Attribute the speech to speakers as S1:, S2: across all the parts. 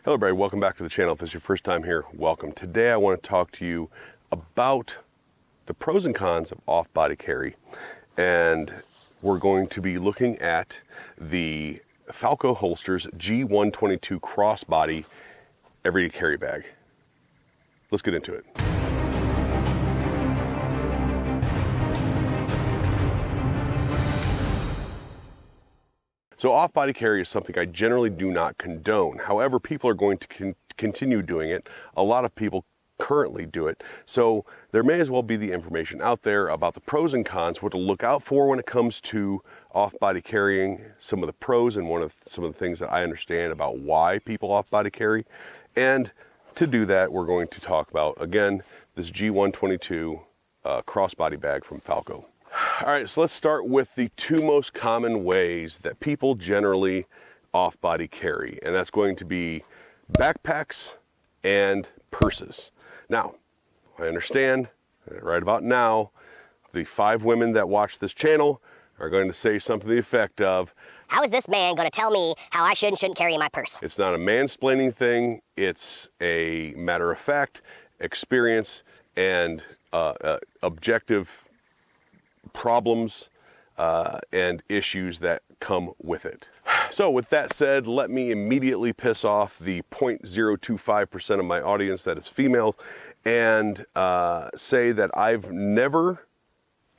S1: Hello everybody, welcome back to the channel. If this is your first time here, welcome. Today I want to talk to you about the pros and cons of off-body carry, and we're going to be looking at the Falco holsters G122 crossbody everyday carry bag. Let's get into it. So off-body carry is something I generally do not condone. However, people are going to continue doing it. A lot of people currently do it. So there may as well be the information out there about the pros and cons, what to look out for when it comes to off-body carrying, some of the pros and some of the things that I understand about why people off-body carry. And to do that, we're going to talk about, again, this G122 crossbody bag from Falco. All right, so let's start with the two most common ways that people generally off-body carry, and that's going to be backpacks and purses. Now, I understand that right about now, the 5 women that watch this channel are going to say something to the effect of,
S2: how is this man going to tell me how I should and shouldn't carry my purse?
S1: It's not a mansplaining thing, it's a matter of fact, experience, and objective problems and issues that come with it. So with that said, let me immediately piss off the 0.025% of my audience that is female and say that I've never,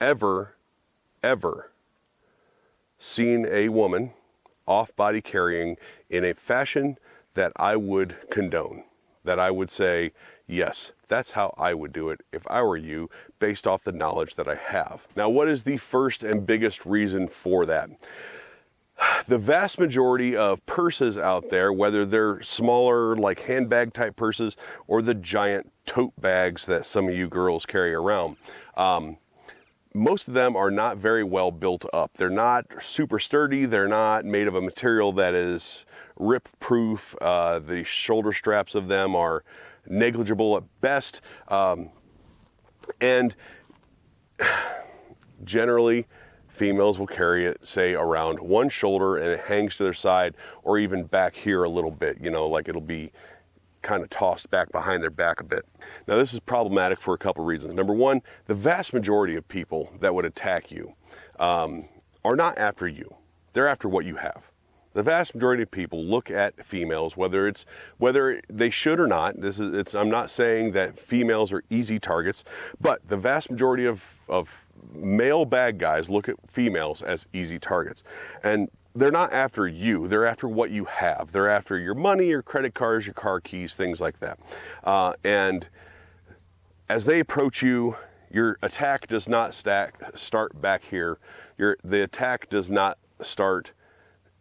S1: ever seen a woman off-body carrying in a fashion that I would condone, that I would say, yes, that's how I would do it if I were you, based off the knowledge that I have. Now, what is the first and biggest reason for that? The vast majority of purses out there, whether they're smaller, like handbag type purses, or the giant tote bags that some of you girls carry around, most of them are not very well built up. They're not super sturdy. They're not made of a material that is rip-proof. The shoulder straps of them are negligible at best, and generally females will carry it, say, around one shoulder, and it hangs to their side, or even back here a little bit, you know, like it'll be kind of tossed back behind their back a bit. Now, this is problematic for a couple reasons. Number one, the vast majority of people that would attack you are not after you. They're after what you have. The vast majority of people look at females, whether they should or not. I'm not saying that females are easy targets, but the vast majority of male bad guys look at females as easy targets. And they're not after you, they're after what you have. They're after your money, your credit cards, your car keys, things like that. And as they approach you, your attack does not start back here. The attack does not start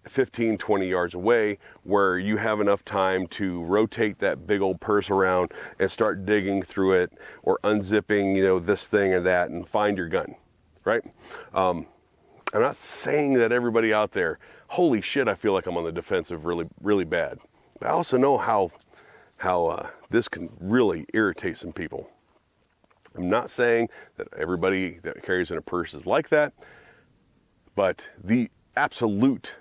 S1: 15, 20 yards away, where you have enough time to rotate that big old purse around and start digging through it, or unzipping, you know, this thing and that, and find your gun, right? I'm not saying that everybody out there, holy shit, I feel like I'm on the defensive really, really bad. But I also know how this can really irritate some people. I'm not saying that everybody that carries in a purse is like that, but the absolute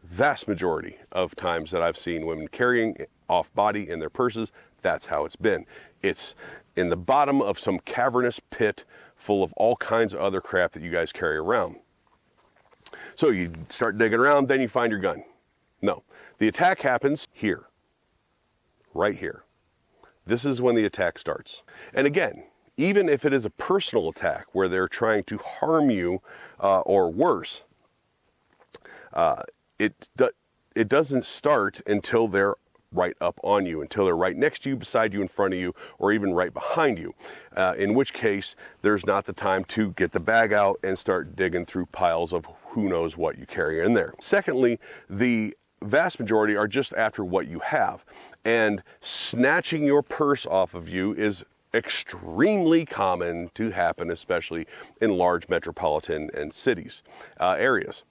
S1: vast majority of times that I've seen women carrying off-body in their purses, that's how it's been. It's in the bottom of some cavernous pit full of all kinds of other crap that you guys carry around. So you start digging around, then you find your gun. No, the attack happens here, right here. This is when the attack starts. And again, even if it is a personal attack where they're trying to harm you or worse, it doesn't start until they're right up on you, until they're right next to you, beside you, in front of you, or even right behind you, in which case there's not the time to get the bag out and start digging through piles of who knows what you carry in there. Secondly, the vast majority are just after what you have, and snatching your purse off of you is extremely common to happen, especially in large metropolitan and cities, areas.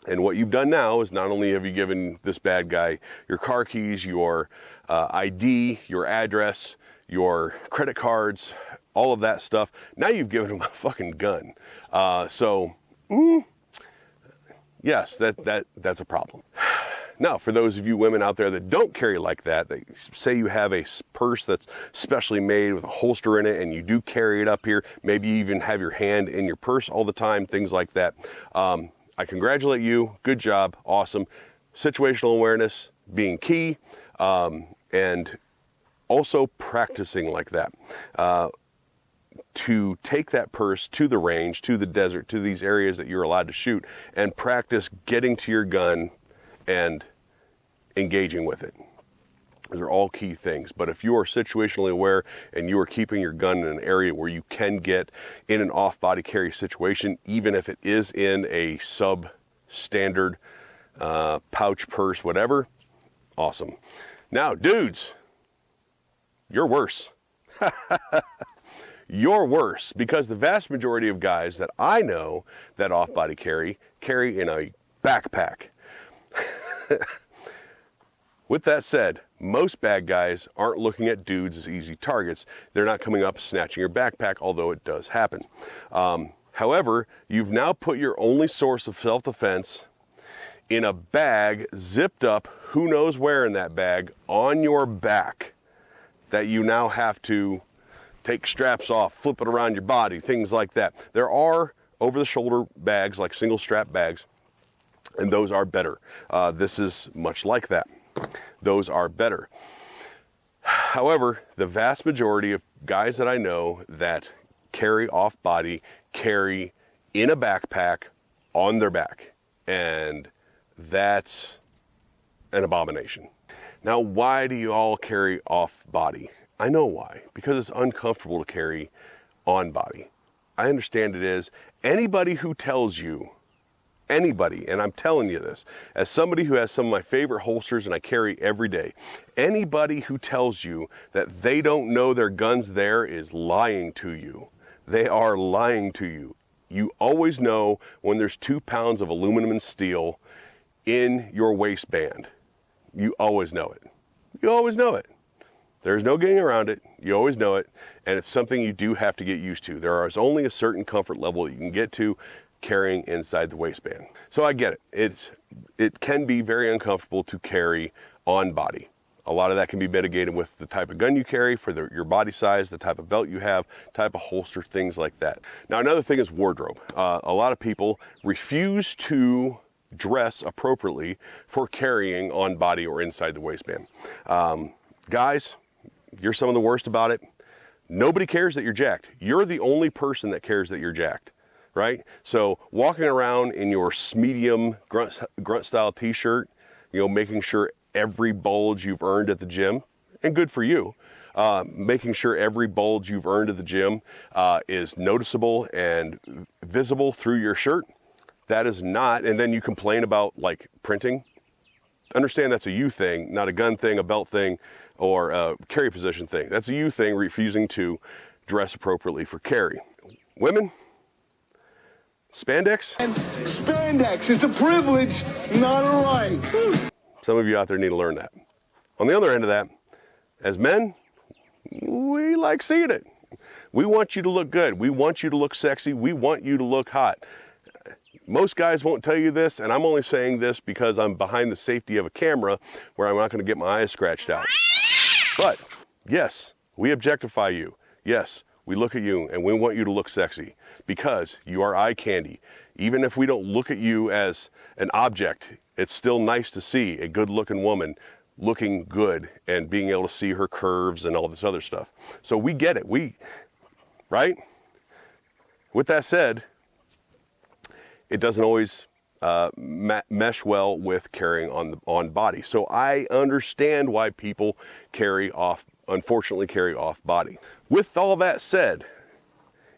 S1: And what you've done now is not only have you given this bad guy your car keys, your ID, your address, your credit cards, all of that stuff, now you've given him a fucking gun. Yes, that's a problem. Now, for those of you women out there that don't carry like that, they say you have a purse that's specially made with a holster in it and you do carry it up here, maybe you even have your hand in your purse all the time, things like that. I congratulate you. Good job. Awesome. Situational awareness being key, and also practicing like that. To take that purse to the range, to the desert, to these areas that you're allowed to shoot, and practice getting to your gun and engaging with it. Those are all key things. But if you are situationally aware and you are keeping your gun in an area where you can get in an off-body carry situation, even if it is in a sub-standard pouch, purse, whatever, awesome. Now, dudes, you're worse. You're worse, because the vast majority of guys that I know that off-body carry in a backpack. With that said, most bad guys aren't looking at dudes as easy targets. They're not coming up snatching your backpack, although it does happen. However, you've now put your only source of self-defense in a bag, zipped up, who knows where in that bag, on your back, that you now have to take straps off, flip it around your body, things like that. There are over-the-shoulder bags, like single-strap bags, and those are better. This is much like that. Those are better. However, the vast majority of guys that I know that carry off-body carry in a backpack on their back, and that's an abomination. Now, why do you all carry off-body? I know why. Because it's uncomfortable to carry on-body. I understand it is. Anybody who tells you, anybody, and I'm telling you this, as somebody who has some of my favorite holsters and I carry every day, anybody who tells you that they don't know their gun's there is lying to you. They are lying to you. You always know when there's 2 pounds of aluminum and steel in your waistband. You always know it. You always know it. There's no getting around it. You always know it. And it's something you do have to get used to. There is only a certain comfort level that you can get to carrying inside the waistband. So I get it. It can be very uncomfortable to carry on body. A lot of that can be mitigated with the type of gun you carry, for your body size, the type of belt you have, type of holster, things like that. Now, another thing is wardrobe. A lot of people refuse to dress appropriately for carrying on body or inside the waistband. Guys, you're some of the worst about it. Nobody cares that you're jacked. You're the only person that cares that you're jacked, right? So walking around in your medium grunt style t-shirt, making sure every bulge you've earned at the gym, and good for you, making sure every bulge you've earned at the gym is noticeable and visible through your shirt. That is not, and then you complain about like printing. Understand that's a you thing, not a gun thing, a belt thing, or a carry position thing. That's a you thing, refusing to dress appropriately for carry. Women, spandex?
S3: Spandex, it's a privilege, not a right.
S1: Some of you out there need to learn that. On the other end of that, as men, we like seeing it. We want you to look good. We want you to look sexy. We want you to look hot. Most guys won't tell you this, and I'm only saying this because I'm behind the safety of a camera where I'm not going to get my eyes scratched out. But yes, we objectify you. Yes, we look at you and we want you to look sexy because you are eye candy. Even if we don't look at you as an object, it's still nice to see a good looking woman looking good and being able to see her curves and all this other stuff. So we get it. Right? With that said, it doesn't always mesh well with carrying on body. So I understand why people unfortunately carry off body. With all that said,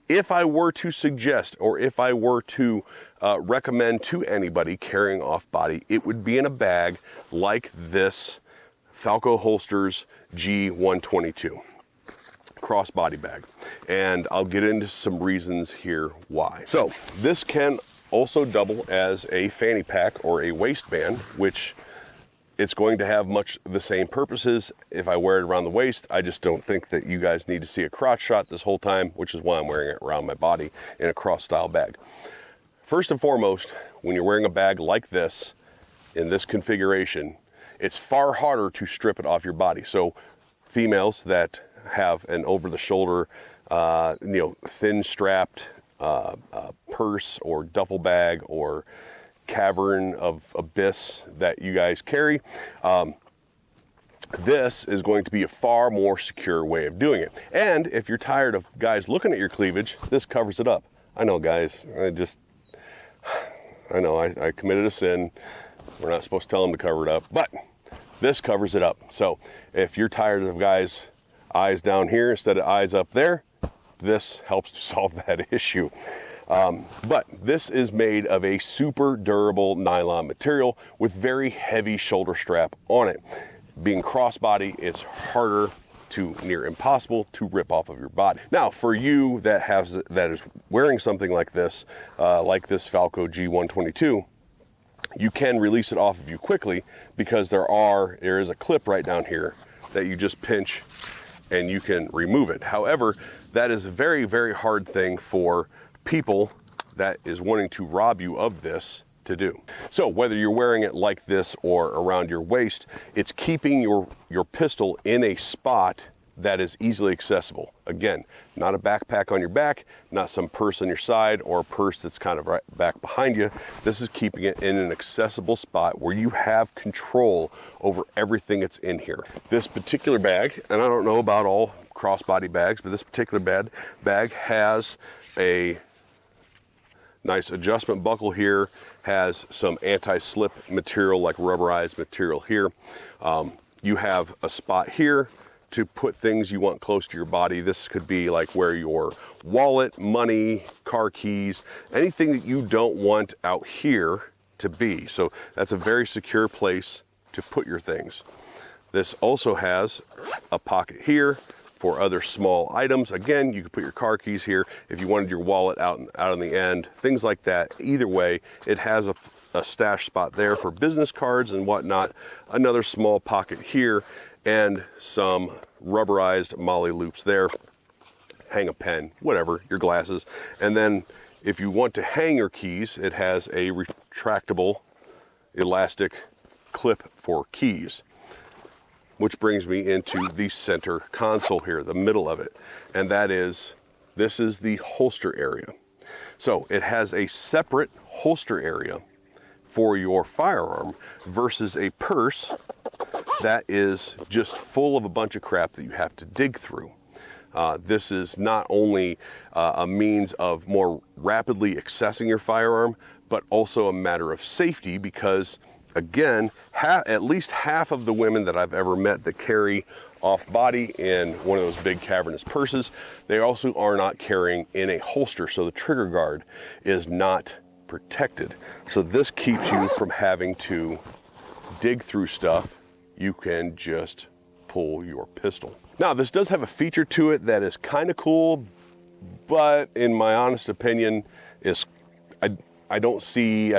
S1: if I were to suggest, or if I were to recommend to anybody carrying off body, it would be in a bag like this Falco Holsters G122 crossbody bag. And I'll get into some reasons here why. So this can also double as a fanny pack or a waistband, which it's going to have much the same purposes if I wear it around the waist. I just don't think that you guys need to see a crotch shot this whole time, which is why I'm wearing it around my body in a cross style bag. First and foremost, when you're wearing a bag like this, in this configuration, it's far harder to strip it off your body. So females that have an over-the-shoulder, thin strapped purse or duffel bag or cavern of abyss that you guys carry, this is going to be a far more secure way of doing it. And if you're tired of guys looking at your cleavage, this covers it up. I know, guys, I committed a sin. We're not supposed to tell them to cover it up, but this covers it up. So if you're tired of guys' eyes down here instead of eyes up there, this helps to solve that issue. But this is made of a super durable nylon material with very heavy shoulder strap on it. Being crossbody, it's harder to near impossible to rip off of your body. Now, for you that is wearing something like this Falco G122, you can release it off of you quickly because there is a clip right down here that you just pinch and you can remove it. However, that is a very, very hard thing for people that is wanting to rob you of this to do. So whether you're wearing it like this or around your waist, it's keeping your pistol in a spot that is easily accessible. Again, not a backpack on your back, not some purse on your side or a purse that's kind of right back behind you. This is keeping it in an accessible spot where you have control over everything that's in here. This particular bag, and I don't know about all crossbody bags, but this particular bag has a nice adjustment buckle here, has some anti-slip material like rubberized material here. You have a spot here to put things you want close to your body. This could be like where your wallet, money, car keys, anything that you don't want out here to be. So that's a very secure place to put your things. This also has a pocket here for other small items. Again, you could put your car keys here if you wanted your wallet out on the end, things like that. Either way, it has a stash spot there for business cards and whatnot, another small pocket here, and some rubberized molly loops there. Hang a pen, whatever, your glasses. And then if you want to hang your keys, it has a retractable elastic clip for keys. Which brings me into the center console here, the middle of it. And this is the holster area. So it has a separate holster area for your firearm versus a purse that is just full of a bunch of crap that you have to dig through. This is not only a means of more rapidly accessing your firearm, but also a matter of safety because, again, at least half of the women that I've ever met that carry off body in one of those big cavernous purses, they also are not carrying in a holster, so the trigger guard is not protected. So this keeps you from having to dig through stuff. You can just pull your pistol. Now, this does have a feature to it that is kind of cool, but in my honest opinion, I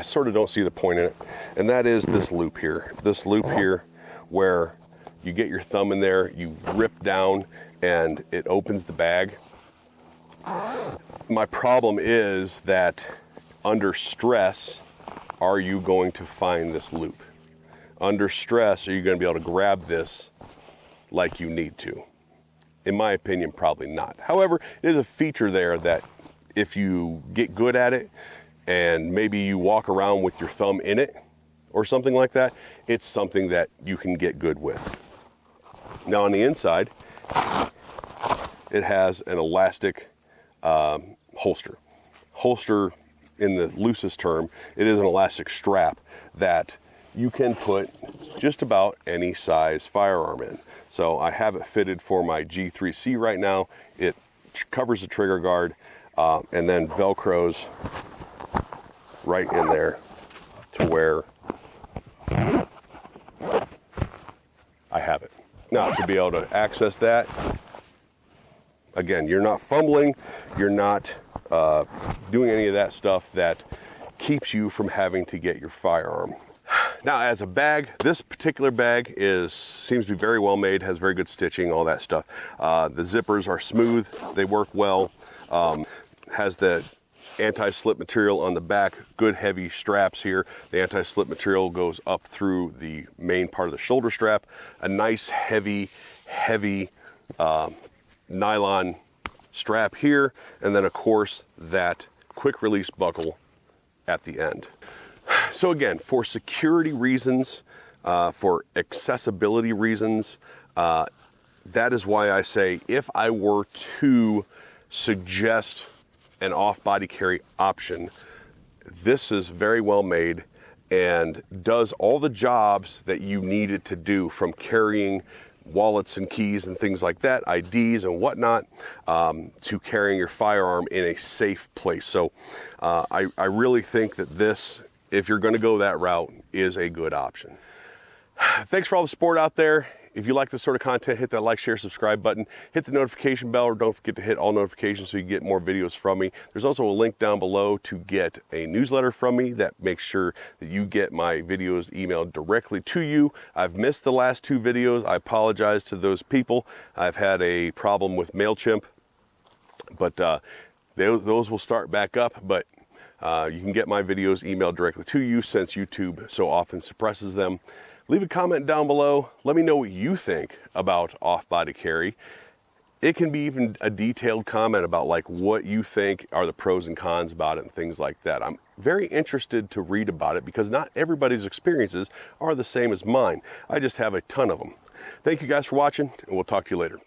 S1: sort of don't see the point in it. And that is this loop here. This loop here where you get your thumb in there, you rip down, and it opens the bag. My problem is that under stress, are you going to find this loop? Under stress, are you going to be able to grab this like you need to? In my opinion, probably not. However, it is a feature there that if you get good at it, and maybe you walk around with your thumb in it or something like that, it's something that you can get good with. Now on the inside, it has an elastic holster. Holster, in the loosest term, it is an elastic strap that you can put just about any size firearm in. So I have it fitted for my G3C right now. It covers the trigger guard and then Velcros right in there to where I have it. Now, to be able to access that, again, you're not fumbling, you're not doing any of that stuff that keeps you from having to get your firearm. Now, as a bag, this particular bag seems to be very well made, has very good stitching, all that stuff. The zippers are smooth, they work well. Has the anti-slip material on the back, good heavy straps here. The anti-slip material goes up through the main part of the shoulder strap. A nice heavy nylon strap here, and then of course that quick release buckle at the end. So again, for security reasons, for accessibility reasons, that is why I say if I were to suggest an off-body carry option, this is very well made and does all the jobs that you need it to do, from carrying wallets and keys and things like that, IDs and whatnot, to carrying your firearm in a safe place. So I really think that this, if you're going to go that route, is a good option. Thanks for all the support out there. If you like this sort of content, hit that like, share, subscribe button. Hit the notification bell, or don't forget to hit all notifications so you get more videos from me. There's also a link down below to get a newsletter from me that makes sure that you get my videos emailed directly to you. I've missed the last 2 videos. I apologize to those people. I've had a problem with MailChimp, but those will start back up. But you can get my videos emailed directly to you since YouTube so often suppresses them. Leave a comment down below. Let me know what you think about off-body carry. It can be even a detailed comment about like what you think are the pros and cons about it and things like that. I'm very interested to read about it because not everybody's experiences are the same as mine. I just have a ton of them. Thank you guys for watching, and we'll talk to you later.